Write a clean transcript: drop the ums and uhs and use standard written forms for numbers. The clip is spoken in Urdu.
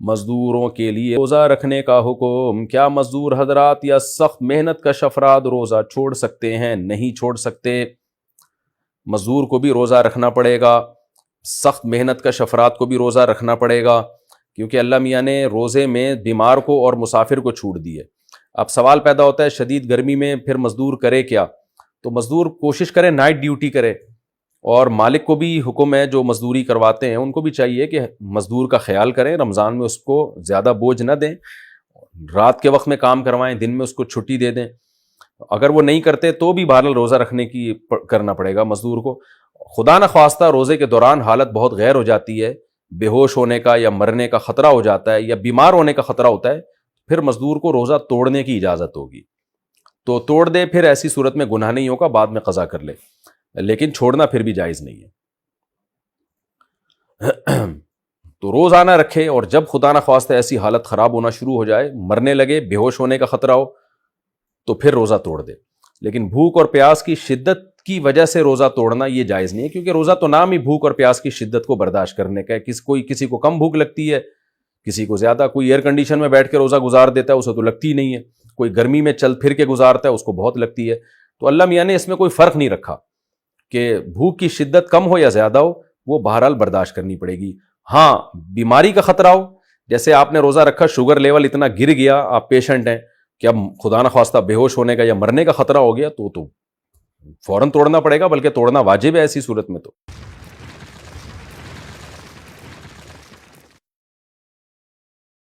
مزدوروں کے لیے روزہ رکھنے کا حکم۔ کیا مزدور حضرات یا سخت محنت کش افراد روزہ چھوڑ سکتے ہیں؟ نہیں چھوڑ سکتے۔ مزدور کو بھی روزہ رکھنا پڑے گا، سخت محنت کش افراد کو بھی روزہ رکھنا پڑے گا، کیونکہ اللہ میاں نے روزے میں بیمار کو اور مسافر کو چھوٹ دی ہے۔ اب سوال پیدا ہوتا ہے شدید گرمی میں پھر مزدور کرے کیا؟ تو مزدور کوشش کرے نائٹ ڈیوٹی کرے، اور مالک کو بھی حکم ہے جو مزدوری کرواتے ہیں ان کو بھی چاہیے کہ مزدور کا خیال کریں، رمضان میں اس کو زیادہ بوجھ نہ دیں، رات کے وقت میں کام کروائیں، دن میں اس کو چھٹی دے دیں۔ اگر وہ نہیں کرتے تو بھی بہرحال روزہ رکھنے کی کرنا پڑے گا مزدور کو۔ خدا نخواستہ روزے کے دوران حالت بہت غیر ہو جاتی ہے، بے ہوش ہونے کا یا مرنے کا خطرہ ہو جاتا ہے یا بیمار ہونے کا خطرہ ہوتا ہے، پھر مزدور کو روزہ توڑنے کی اجازت ہوگی، تو توڑ دے، پھر ایسی صورت میں گناہ نہیں ہوگا، بعد میں قضا کر لے، لیکن چھوڑنا پھر بھی جائز نہیں ہے۔ تو روزانہ رکھے، اور جب خدا نخواستہ ایسی حالت خراب ہونا شروع ہو جائے، مرنے لگے، بے ہوش ہونے کا خطرہ ہو، تو پھر روزہ توڑ دے۔ لیکن بھوک اور پیاس کی شدت کی وجہ سے روزہ توڑنا یہ جائز نہیں ہے، کیونکہ روزہ تو نام ہی بھوک اور پیاس کی شدت کو برداشت کرنے کا ہے۔ کسی کو کم بھوک لگتی ہے، کسی کو زیادہ، کوئی ایئر کنڈیشن میں بیٹھ کے روزہ گزار دیتا ہے اسے تو لگتی ہی نہیں ہے، کوئی گرمی میں چل پھر کے گزارتا ہے اس کو بہت لگتی ہے۔ تو اللہ میاں نے اس میں کوئی فرق نہیں رکھا کہ بھوک کی شدت کم ہو یا زیادہ ہو، وہ بہرحال برداشت کرنی پڑے گی۔ ہاں بیماری کا خطرہ ہو، جیسے آپ نے روزہ رکھا، شوگر لیول اتنا گر گیا، آپ پیشنٹ ہیں کہ اب خدا نخواستہ بے ہوش ہونے کا یا مرنے کا خطرہ ہو گیا، تو فوراً توڑنا پڑے گا، بلکہ توڑنا واجب ہے ایسی صورت میں تو۔